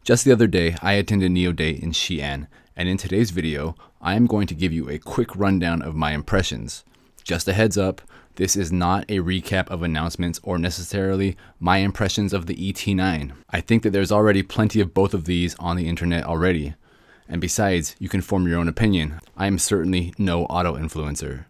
Just the other day, I attended NIO Day in Xi'an, and in today's video, I am going to give you a quick rundown of my impressions. Just a heads up, this is not a recap of announcements or necessarily my impressions of the ET9. I think that there's already plenty of both of these on the internet already. And besides, you can form your own opinion. I am certainly no auto influencer.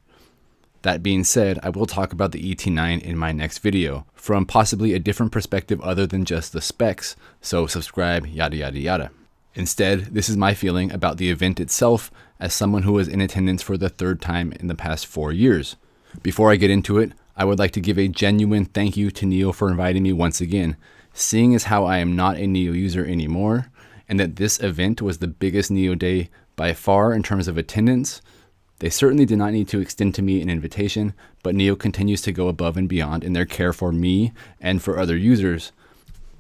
That being said, I will talk about the ET9 in my next video, from possibly a different perspective other than just the specs, so subscribe, yada yada yada. Instead, this is my feeling about the event itself as someone who was in attendance for the third time in the past 4 years. Before I get into it, I would like to give a genuine thank you to NIO for inviting me once again, seeing as how I am not a NIO user anymore, and that this event was the biggest NIO Day by far in terms of attendance. They certainly did not need to extend to me an invitation, but NIO continues to go above and beyond in their care for me and for other users.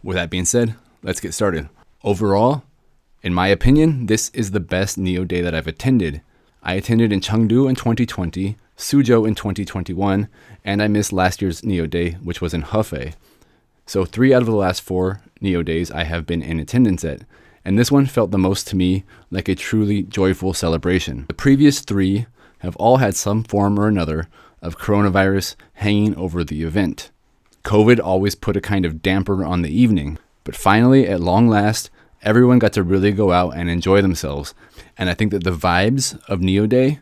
With that being said, let's get started. Overall, in my opinion, this is the best NIO Day that I've attended. I attended in Chengdu in 2020, Suzhou in 2021, and I missed last year's NIO Day, which was in Hefei. So 3 out of the last 4 NIO Days I have been in attendance at, and this one felt the most to me like a truly joyful celebration. The previous 3 have all had some form or another of coronavirus hanging over the event. COVID always put a kind of damper on the evening, but finally, at long last, everyone got to really go out and enjoy themselves. And I think that the vibes of NIO Day,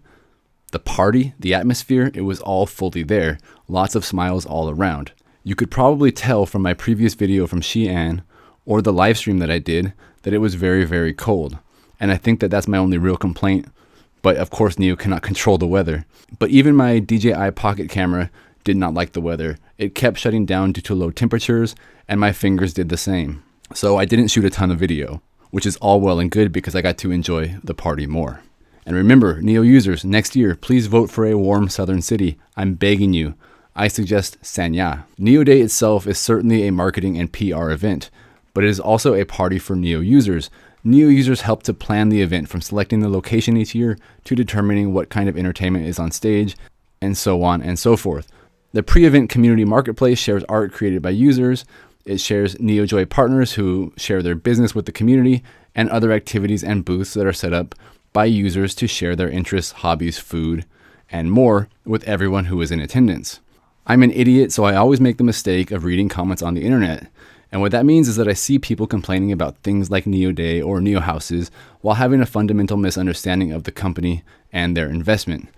the party, the atmosphere, it was all fully there. Lots of smiles all around. You could probably tell from my previous video from Xi'an or the live stream that I did that it was very, very cold. And I think that that's my only real complaint. But of course, NIO cannot control the weather. But even my DJI pocket camera did not like the weather. It kept shutting down due to low temperatures, and my fingers did the same. So I didn't shoot a ton of video, which is all well and good because I got to enjoy the party more. And remember, NIO users, next year, please vote for a warm southern city. I'm begging you. I suggest Sanya. NIO Day itself is certainly a marketing and PR event, but it is also a party for NIO users. NIO users help to plan the event, from selecting the location each year to determining what kind of entertainment is on stage, and so on and so forth. The pre-event community marketplace shares art created by users. It shares NIO Joy partners who share their business with the community, and other activities and booths that are set up by users to share their interests, hobbies, food, and more with everyone who is in attendance. I'm an idiot, so I always make the mistake of reading comments on the internet. And what that means is that I see people complaining about things like NIO Day or NIO houses while having a fundamental misunderstanding of the company and their investment.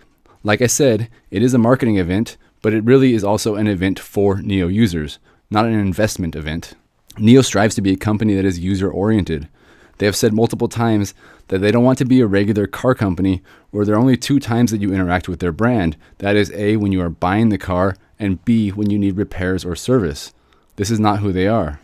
Like I said, it is a marketing event, but it really is also an event for NIO users, not an investment event. NIO strives to be a company that is user-oriented. They have said multiple times that they don't want to be a regular car company where there are only 2 times that you interact with their brand. That is A, when you are buying the car, and B, when you need repairs or service. This is not who they are.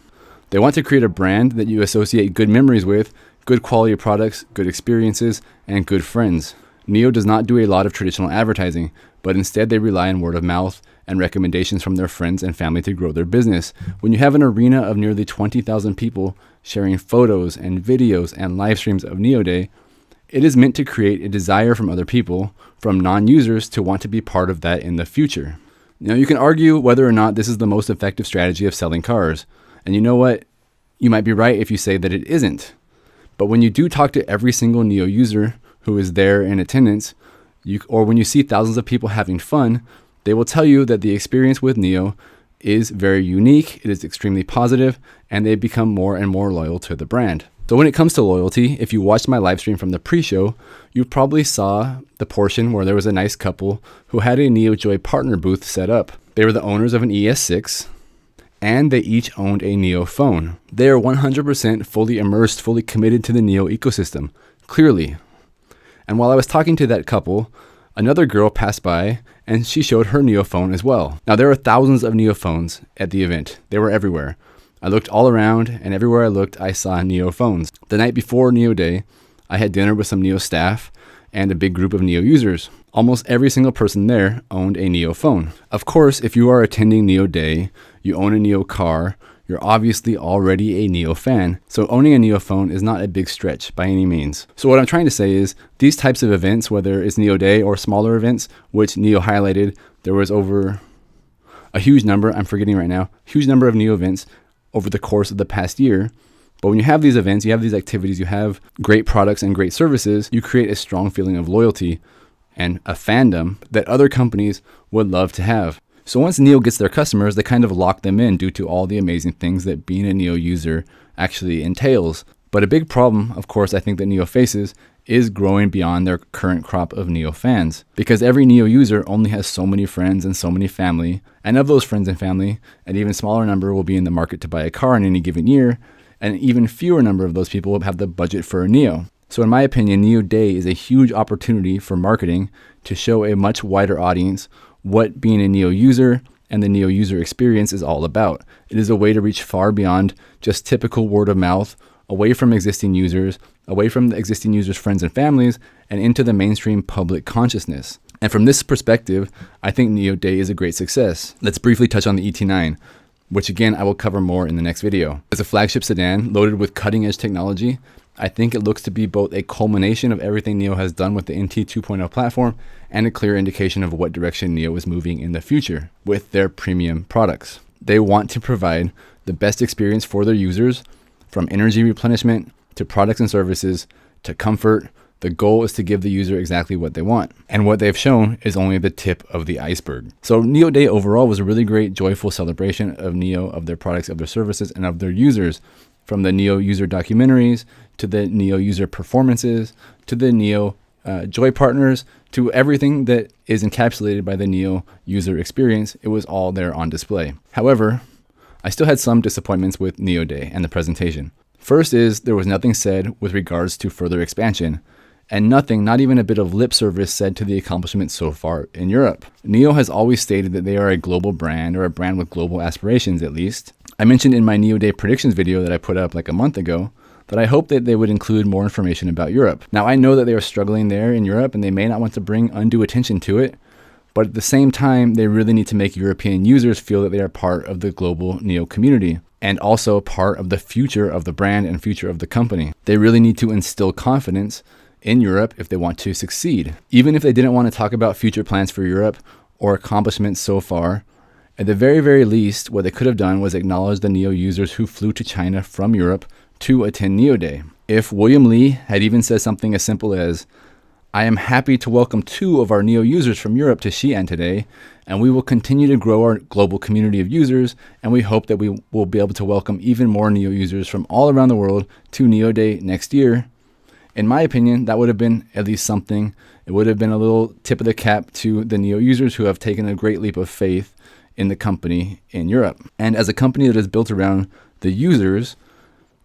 They want to create a brand that you associate good memories with, good quality products, good experiences, and good friends. NIO does not do a lot of traditional advertising, but instead they rely on word of mouth and recommendations from their friends and family to grow their business. When you have an arena of nearly 20,000 people sharing photos and videos and live streams of NIO Day, it is meant to create a desire from other people, from non-users, to want to be part of that in the future. Now, you can argue whether or not this is the most effective strategy of selling cars. And you know what? You might be right if you say that it isn't. But when you do talk to every single NIO user who is there in attendance, or when you see thousands of people having fun, they will tell you that the experience with NIO is very unique, it is extremely positive, and they become more and more loyal to the brand. So when it comes to loyalty, if you watched my live stream from the pre-show, you probably saw the portion where there was a nice couple who had a NIO Joy partner booth set up. They were the owners of an ES6, and they each owned a NIO phone. They are 100% fully immersed, fully committed to the NIO ecosystem, clearly. And while I was talking to that couple, another girl passed by and she showed her NIO phone as well. Now, there are thousands of NIO phones at the event. They were everywhere. I looked all around, and everywhere I looked, I saw NIO phones. The night before NIO Day, I had dinner with some NIO staff and a big group of NIO users. Almost every single person there owned a NIO phone. Of course, if you are attending NIO Day, you own a NIO car, you're obviously already a NIO fan, so owning a NIO phone is not a big stretch by any means. So what I'm trying to say is, these types of events, whether it's NIO Day or smaller events, which NIO highlighted, there was over a huge number, I'm forgetting right now, huge number of NIO events over the course of the past year. But when you have these events, you have these activities, you have great products and great services, you create a strong feeling of loyalty and a fandom that other companies would love to have. So once NIO gets their customers, they kind of lock them in due to all the amazing things that being a NIO user actually entails. But a big problem, of course, I think that NIO faces is growing beyond their current crop of NIO fans. Because every NIO user only has so many friends and so many family, and of those friends and family, an even smaller number will be in the market to buy a car in any given year, and an even fewer number of those people will have the budget for a NIO. So in my opinion, NIO Day is a huge opportunity for marketing to show a much wider audience what being a NIO user and the NIO user experience is all about. It is a way to reach far beyond just typical word of mouth, away from existing users, away from the existing users' friends and families, and into the mainstream public consciousness. And from this perspective, I think NIO Day is a great success. Let's briefly touch on the ET9, which again, I will cover more in the next video. As a flagship sedan loaded with cutting-edge technology, I think it looks to be both a culmination of everything NIO has done with the NT 2.0 platform and a clear indication of what direction NIO is moving in the future with their premium products. They want to provide the best experience for their users, from energy replenishment to products and services to comfort. The goal is to give the user exactly what they want. And what they've shown is only the tip of the iceberg. So NIO Day overall was a really great, joyful celebration of NIO, of their products, of their services, and of their users. From the NIO user documentaries, to the NIO user performances, to the NIO Joy Partners, to everything that is encapsulated by the NIO user experience, it was all there on display. However, I still had some disappointments with NIO Day and the presentation. First is there was nothing said with regards to further expansion, and nothing, not even a bit of lip service said to the accomplishments so far in Europe. NIO has always stated that they are a global brand, or a brand with global aspirations at least. I mentioned in my NIO Day predictions video that I put up like a month ago that I hope that they would include more information about Europe. Now I know that they are struggling there in Europe and they may not want to bring undue attention to it, but at the same time, they really need to make European users feel that they are part of the global NIO community and also part of the future of the brand and future of the company. They really need to instill confidence in Europe if they want to succeed. Even if they didn't want to talk about future plans for Europe or accomplishments so far, at the very, very least, what they could have done was acknowledge the NIO users who flew to China from Europe to attend NIO Day. If William Li had even said something as simple as, "I am happy to welcome 2 of our NIO users from Europe to Xi'an today, and we will continue to grow our global community of users, and we hope that we will be able to welcome even more NIO users from all around the world to NIO Day next year." In my opinion, that would have been at least something. It would have been a little tip of the cap to the NIO users who have taken a great leap of faith in the company in Europe. And as a company that is built around the users,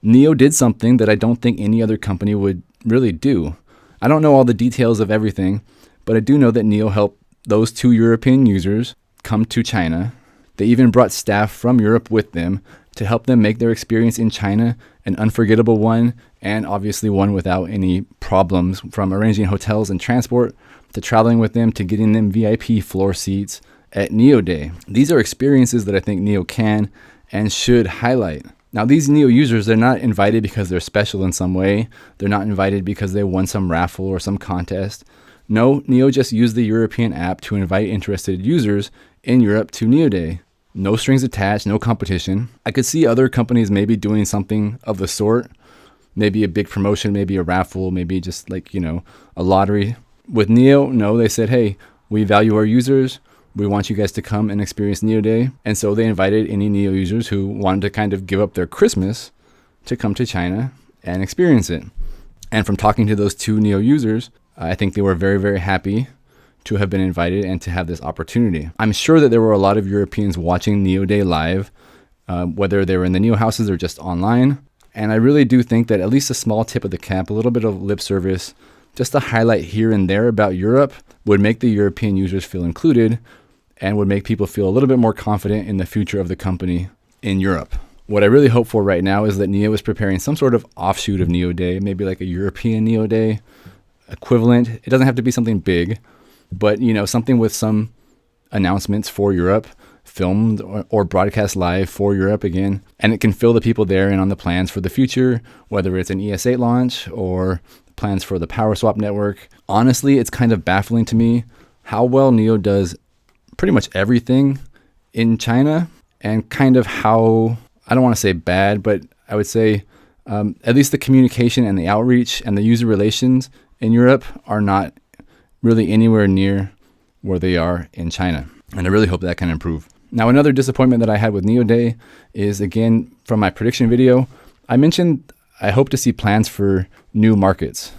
NIO did something that I don't think any other company would really do. I don't know all the details of everything, but I do know that NIO helped those 2 European users come to China. They even brought staff from Europe with them to help them make their experience in China an unforgettable one, and obviously one without any problems, from arranging hotels and transport to traveling with them to getting them VIP floor seats at NIO Day. These are experiences that I think NIO can and should highlight. Now, these NIO users, they're not invited because they're special in some way. They're not invited because they won some raffle or some contest. No, NIO just used the European app to invite interested users in Europe to NIO Day. No strings attached, no competition. I could see other companies maybe doing something of the sort. Maybe a big promotion, maybe a raffle, maybe just like, a lottery. With NIO, no, they said, hey, we value our users. We want you guys to come and experience NIO Day. And so they invited any NIO users who wanted to kind of give up their Christmas to come to China and experience it. And from talking to those 2 NIO users, I think they were very, very happy to have been invited and to have this opportunity. I'm sure that there were a lot of Europeans watching NIO Day live, whether they were in the NIO houses or just online. And I really do think that at least a small tip of the cap, a little bit of lip service, just a highlight here and there about Europe would make the European users feel included and would make people feel a little bit more confident in the future of the company in Europe. What I really hope for right now is that NIO is preparing some sort of offshoot of NIO Day, maybe like a European NIO Day equivalent. It doesn't have to be something big, but something with some announcements for Europe, filmed or broadcast live for Europe again, and it can fill the people there in on the plans for the future, whether it's an ES8 launch or plans for the Power Swap network. Honestly, it's kind of baffling to me how well NIO does pretty much everything in China, and kind of how, I don't want to say bad, but I would say At least the communication and the outreach and the user relations in Europe are not really anywhere near where they are in China. And I really hope that can improve. Now, another disappointment that I had with NIO Day is, again, from my prediction video, I mentioned I hope to see plans for new markets,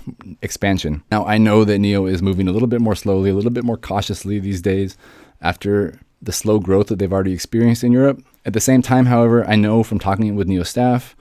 expansion. Now, I know that NIO is moving a little bit more slowly, a little bit more cautiously these days after the slow growth that they've already experienced in Europe. At the same time, however, I know from talking with NIO staff,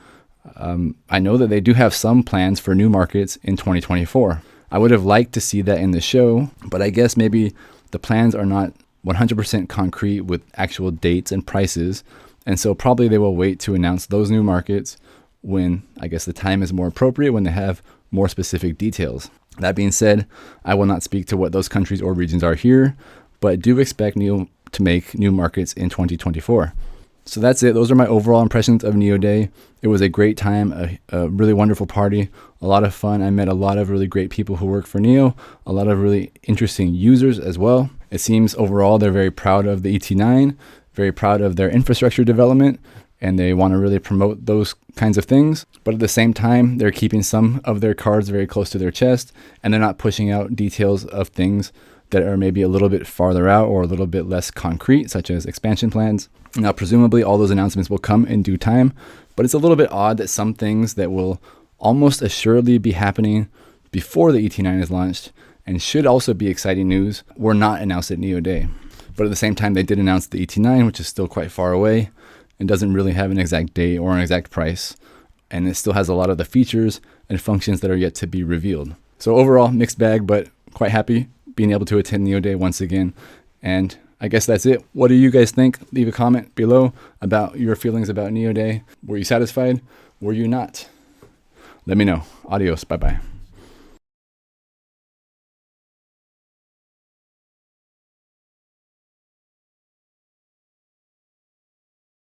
I know that they do have some plans for new markets in 2024. I would have liked to see that in the show, but I guess maybe the plans are not 100% concrete with actual dates and prices, and so probably they will wait to announce those new markets when I guess the time is more appropriate, when they have more specific details. That being said, I will not speak to what those countries or regions are here, but do expect NIO to make new markets in 2024. So that's it. Those are my overall impressions of NIO Day. It was a great time, a really wonderful party, a lot of fun. I met a lot of really great people who work for NIO, a lot of really interesting users as well. It seems overall they're very proud of the ET9, very proud of their infrastructure development, and they want to really promote those kinds of things. But at the same time, they're keeping some of their cards very close to their chest, and they're not pushing out details of things that are maybe a little bit farther out or a little bit less concrete, such as expansion plans. Now, presumably all those announcements will come in due time, but it's a little bit odd that some things that will almost assuredly be happening before the ET9 is launched and should also be exciting news were not announced at NIO Day. But at the same time, they did announce the ET9, which is still quite far away and doesn't really have an exact date or an exact price. And it still has a lot of the features and functions that are yet to be revealed. So overall, mixed bag, but quite happy being able to attend NIO Day once again. And I guess that's it. What do you guys think? Leave a comment below about your feelings about NIO Day. Were you satisfied? Were you not? Let me know. Adios. Bye-bye.